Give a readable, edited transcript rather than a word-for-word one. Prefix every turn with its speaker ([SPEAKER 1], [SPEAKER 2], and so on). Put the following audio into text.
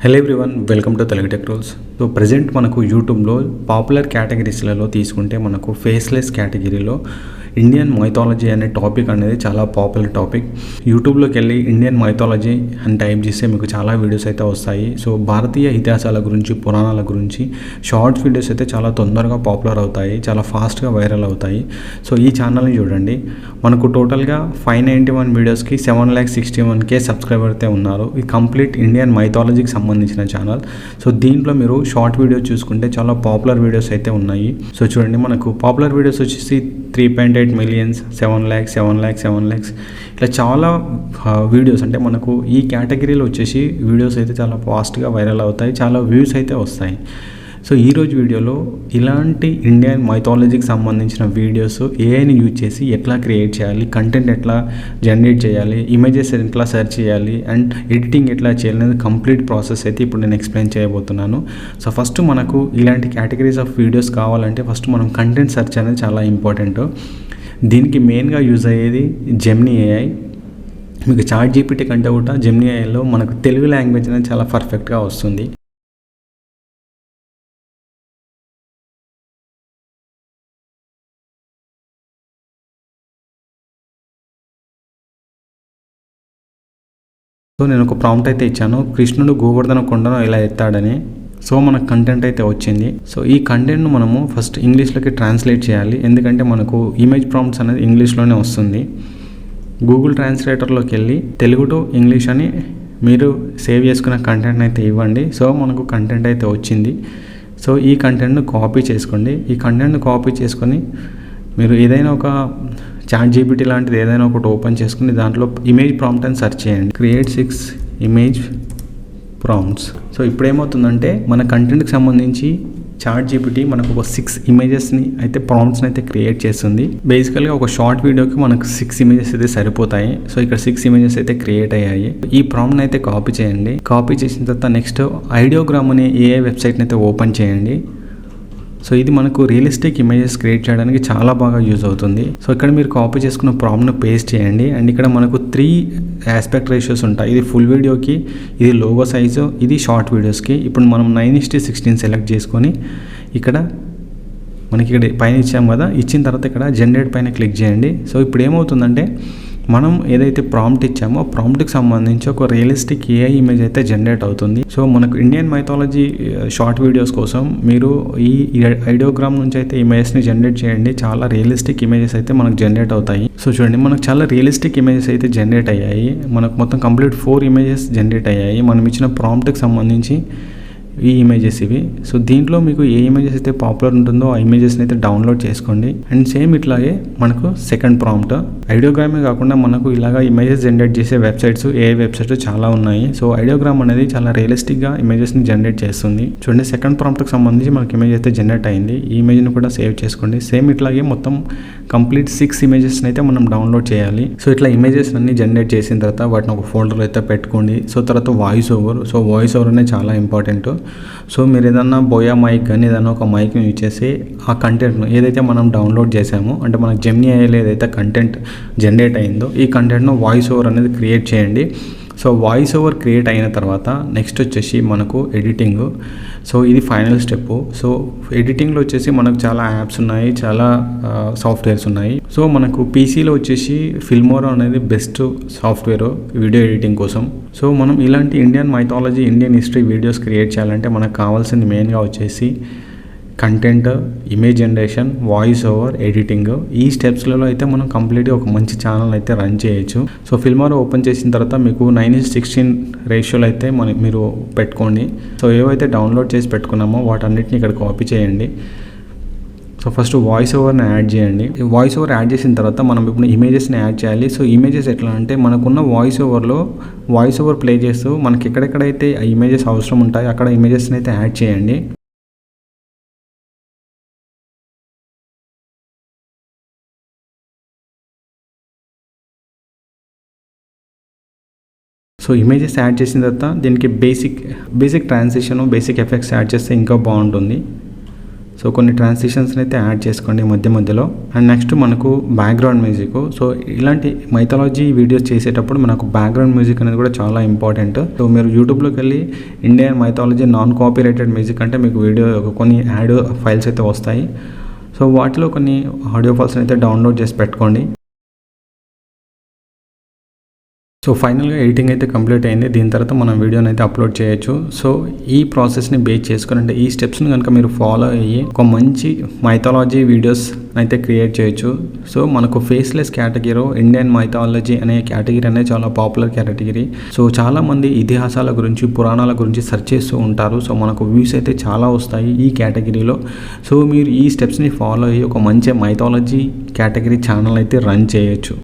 [SPEAKER 1] Hello everyone, welcome to Telugu tech rules. So present మనకు యూట్యూబ్లో popular కేటగిరీస్లలో తీసుకుంటే మనకు ఫేస్లెస్ కేటగిరీలో ఇండియన్ మైథాలజీ అనే టాపిక్ అనేది చాలా పాపులర్ టాపిక్. యూట్యూబ్లోకి వెళ్ళి ఇండియన్ మైథాలజీ అని టైప్ చేస్తే మీకు చాలా వీడియోస్ అయితే వస్తాయి. సో భారతీయ ఇతిహాసాల గురించి, పురాణాల గురించి షార్ట్స్ వీడియోస్ అయితే చాలా తొందరగా పాపులర్ అవుతాయి, చాలా ఫాస్ట్గా వైరల్ అవుతాయి. సో ఈ ఛానల్ని చూడండి, మనకు టోటల్గా 591 వీడియోస్కి 7,61,000 సబ్స్క్రైబర్ అయితే ఉన్నారు. ఈ కంప్లీట్ ఇండియన్ మైథాలజీకి సంబంధించిన ఛానల్. సో దీంట్లో మీరు షార్ట్ వీడియోస్ చూసుకుంటే చాలా పాపులర్ వీడియోస్ అయితే ఉన్నాయి. సో చూడండి, మనకు పాపులర్ వీడియోస్ వచ్చేసి 3.8 million, 7 lakhs, 7 lakhs, 7 lakhs, ఇట్లా చాలా వీడియోస్. అంటే మనకు ఈ కేటగిరీలో వచ్చేసి వీడియోస్ అయితే చాలా ఫాస్ట్గా వైరల్ అవుతాయి, చాలా వ్యూస్ అయితే వస్తాయి. సో ఈరోజు వీడియోలో ఇలాంటి ఇండియన్ మైథాలజీకి సంబంధించిన వీడియోస్ ఏఐని యూజ్ చేసి ఎట్లా క్రియేట్ చేయాలి, కంటెంట్ ఎట్లా జనరేట్ చేయాలి, ఇమేజెస్ ఎట్లా సెర్చ్ చేయాలి అండ్ ఎడిటింగ్ ఎట్లా చేయాలి అనేది కంప్లీట్ ప్రాసెస్ అయితే ఇప్పుడు నేను ఎక్స్ప్లెయిన్ చేయబోతున్నాను. సో ఫస్ట్ మనకు ఇలాంటి కేటగిరీస్ ఆఫ్ వీడియోస్ కావాలంటే ఫస్ట్ మనం కంటెంట్ సెర్చ్ అనేది చాలా ఇంపార్టెంట్. దీనికి మెయిన్గా యూజ్ అయ్యేది జెమినీ ఏఐ. మీకు చాట్ జీపీటీ కంటే కూడా జెమినీ ఏఐలో మనకు తెలుగు లాంగ్వేజ్ అనేది చాలా పర్ఫెక్ట్గా వస్తుంది. సో నేను ఒక ప్రాంప్ట్ అయితే ఇచ్చాను, కృష్ణుడు గోవర్ధన కొండను ఇలా ఎత్తాడని. సో మనకు కంటెంట్ అయితే వచ్చింది. సో ఈ కంటెంట్ను మనము ఫస్ట్ ఇంగ్లీష్లోకి ట్రాన్స్లేట్ చేయాలి, ఎందుకంటే మనకు ఇమేజ్ ప్రాంప్ట్స్ అనేది ఇంగ్లీష్లోనే వస్తుంది. గూగుల్ ట్రాన్స్లేటర్లోకి వెళ్ళి తెలుగు టు ఇంగ్లీష్ అని మీరు సేవ్ చేసుకున్న కంటెంట్ అయితే ఇవ్వండి. సో మనకు కంటెంట్ అయితే వచ్చింది. సో ఈ కంటెంట్ను కాపీ చేసుకోండి. ఈ కంటెంట్ను కాపీ చేసుకొని మీరు ఏదైనా ఒక చాట్ జీపీటీ లాంటిది ఏదైనా ఒకటి ఓపెన్ చేసుకుని దాంట్లో ఇమేజ్ ప్రాంప్ట్ అని సెర్చ్ చేయండి. Create 6 image prompts. సో ఇప్పుడు ఏమవుతుందంటే మన కంటెంట్కి సంబంధించి చాట్ జీపీటీ మనకు ఒక 6 ఇమేజెస్ని అయితే ప్రాంప్ట్స్ని అయితే క్రియేట్ చేస్తుంది. బేసికల్గా ఒక షార్ట్ వీడియోకి మనకు 6 ఇమేజెస్ అయితే సరిపోతాయి. సో ఇక్కడ 6 ఇమేజెస్ అయితే క్రియేట్ అయ్యాయి. ఈ ప్రాంప్ట్ని అయితే కాపీ చేయండి. కాపీ చేసిన తర్వాత నెక్స్ట్ ఐడియోగ్రామ్ అనే ఏఐ వెబ్సైట్ని అయితే ఓపెన్ చేయండి. సో ఇది మనకు రియలిస్టిక్ ఇమేజెస్ క్రియేట్ చేయడానికి చాలా బాగా యూజ్ అవుతుంది. సో ఇక్కడ మీరు కాపీ చేసుకున్న ప్రాంప్ట్ను పేస్ట్ చేయండి. అండ్ ఇక్కడ మనకు 3 ఆస్పెక్ట్ రేషియోస్ ఉంటాయి. ఇది ఫుల్ వీడియోకి, ఇది లోగో సైజు, ఇది షార్ట్ వీడియోస్కి. ఇప్పుడు మనం 9:16 సెలెక్ట్ చేసుకొని ఇక్కడ మనకి ఇక్కడ పైన ఇచ్చాం కదా, ఇచ్చిన తర్వాత ఇక్కడ జనరేట్ పైన క్లిక్ చేయండి. సో ఇప్పుడు ఏమవుతుందంటే మనం ఏదైతే ప్రాంప్ట్ ఇచ్చామో ప్రాంప్ట్కి సంబంధించి ఒక రియలిస్టిక్ ఏఐ ఇమేజ్ అయితే జనరేట్ అవుతుంది. సో మనకు ఇండియన్ మైథాలజీ షార్ట్ వీడియోస్ కోసం మీరు ఈ ఐడియోగ్రామ్ నుంచి అయితే ఇమేజెస్ని జనరేట్ చేయండి. చాలా రియలిస్టిక్ ఇమేజెస్ అయితే మనకు జనరేట్ అవుతాయి. సో చూడండి, మనకు చాలా రియలిస్టిక్ ఇమేజెస్ అయితే జనరేట్ అయ్యాయి. మనకు మొత్తం కంప్లీట్ 4 ఇమేజెస్ జనరేట్ అయ్యాయి మనం ఇచ్చిన ప్రాంప్ట్కి సంబంధించి. ఈ ఇమేజెస్ ఇవి. సో దీంట్లో మీకు ఏ ఇమేజెస్ అయితే పాపులర్ ఉంటుందో ఆ ఇమేజెస్ని అయితే డౌన్లోడ్ చేసుకోండి. అండ్ సేమ్ ఇట్లాగే మనకు సెకండ్ ప్రాంప్ట్ ఐడియోగ్రామే కాకుండా మనకు ఇలాగా ఇమేజెస్ జనరేట్ చేసే వెబ్సైట్స్, ఏ వెబ్సైట్స్ చాలా ఉన్నాయి. సో ఐడియోగ్రామ్ అనేది చాలా రియలిస్టిక్గా ఇమేజెస్ని జనరేట్ చేస్తుంది. చూడండి, సెకండ్ ప్రాంప్ట్కి సంబంధించి మనకి ఇమేజ్ అయితే జనరేట్ అయింది. ఈ ఇమేజ్ని కూడా సేవ్ చేసుకోండి. సేమ్ ఇట్లాగే మొత్తం కంప్లీట్ 6 ఇమేజెస్ని అయితే మనం డౌన్లోడ్ చేయాలి. సో ఇట్లా ఇమేజెస్ అన్ని జనరేట్ చేసిన తర్వాత వాటిని ఒక ఫోల్డర్లో అయితే పెట్టుకోండి. సో తర్వాత voice over. So voice over అనేది చాలా ఇంపార్టెంట్. సో మీరు ఏదన్నా బోయా మైక్ కానీ ఏదైనా ఒక మైక్ని యూజ్ చేసి ఆ కంటెంట్ను ఏదైతే మనం డౌన్లోడ్ చేసామో, అంటే మనకు జెమినీ ఏఐలో ఏదైతే కంటెంట్ జనరేట్ అయిందో ఈ కంటెంట్ను వాయిస్ ఓవర్ అనేది క్రియేట్ చేయండి. సో వాయిస్ ఓవర్ క్రియేట్ అయిన తర్వాత నెక్స్ట్ వచ్చేసి మనకు ఎడిటింగ్. సో ఇది ఫైనల్ స్టెప్. సో ఎడిటింగ్లో వచ్చేసి మనకు చాలా యాప్స్ ఉన్నాయి, చాలా సాఫ్ట్వేర్స్ ఉన్నాయి. సో మనకు పీసీలో వచ్చేసి ఫిల్మోరా అనేది బెస్ట్ సాఫ్ట్వేర్ వీడియో ఎడిటింగ్ కోసం. సో మనం ఇలాంటి Indian mythology, Indian history videos create చేయాలంటే మనకు కావాల్సింది మెయిన్గా వచ్చేసి content, image generation, voice over, editing. ఈ స్టెప్స్లలో అయితే మనం కంప్లీట్గా ఒక మంచి ఛానల్ అయితే రన్ చేయొచ్చు. సో ఫిల్మోరా ఓపెన్ చేసిన తర్వాత మీకు 9:16 రేషియోలు అయితే మీరు పెట్టుకోండి. సో ఏవైతే డౌన్లోడ్ చేసి పెట్టుకున్నామో వాటన్నిటిని ఇక్కడ కాపీ చేయండి. సో ఫస్ట్ వాయిస్ ఓవర్ని యాడ్ చేయండి. వాయిస్ ఓవర్ యాడ్ చేసిన తర్వాత మనం ఇప్పుడు ఇమేజెస్ని యాడ్ చేయాలి. సో ఇమేజెస్ ఎట్లా అంటే మనకున్న వాయిస్ ఓవర్లో వాయిస్ ఓవర్ ప్లే చేస్తూ మనకి ఎక్కడెక్కడైతే ఆ ఇమేజెస్ అవసరం ఉంటాయో అక్కడ ఇమేజెస్ని అయితే యాడ్ చేయండి. సో ఇమేజెస్ యాడ్ చేసిన తర్వాత దీనికి basic transition, basic effects add చేస్తే ఇంకా బాగుంటుంది. సో కొన్ని ట్రాన్సిషన్స్ని అయితే యాడ్ చేసుకోండి మధ్య మధ్యలో. అండ్ నెక్స్ట్ మనకు బ్యాక్గ్రౌండ్ మ్యూజిక్. సో ఇలాంటి మైథాలజీ వీడియోస్ చేసేటప్పుడు మనకు బ్యాక్గ్రౌండ్ మ్యూజిక్ అనేది కూడా చాలా ఇంపార్టెంట్. సో మీరు యూట్యూబ్లోకి వెళ్ళి Indian mythology non copyrighted music అంటే మీకు వీడియో కొన్ని యాడ్ ఫైల్స్ అయితే వస్తాయి. సో వాటిలో కొన్ని ఆడియో ఫైల్స్ని అయితే డౌన్లోడ్ చేసి పెట్టుకోండి. సో ఫైనల్గా ఎడిటింగ్ అయితే కంప్లీట్ అయింది. దీని తర్వాత మనం వీడియోని అయితే అప్లోడ్ చేయొచ్చు. సో ఈ ప్రాసెస్ని బేస్ చేసుకుని అంటే ఈ స్టెప్స్ని కనుక మీరు ఫాలో అయ్యి ఒక మంచి మైథాలజీ వీడియోస్ అయితే క్రియేట్ చేయొచ్చు. సో మనకు ఫేస్లెస్ కేటగిరీ ఇండియన్ మైథాలజీ అనే కేటగిరీ అనేది చాలా పాపులర్ కేటగిరీ. సో చాలామంది ఇతిహాసాల గురించి పురాణాల గురించి సెర్చ్ చేస్తూ ఉంటారు. సో మనకు వ్యూస్ అయితే చాలా వస్తాయి ఈ కేటగిరీలో. సో మీరు ఈ స్టెప్స్ని ఫాలో అయ్యి ఒక మంచి మైథాలజీ కేటగిరీ ఛానల్ అయితే రన్ చేయొచ్చు.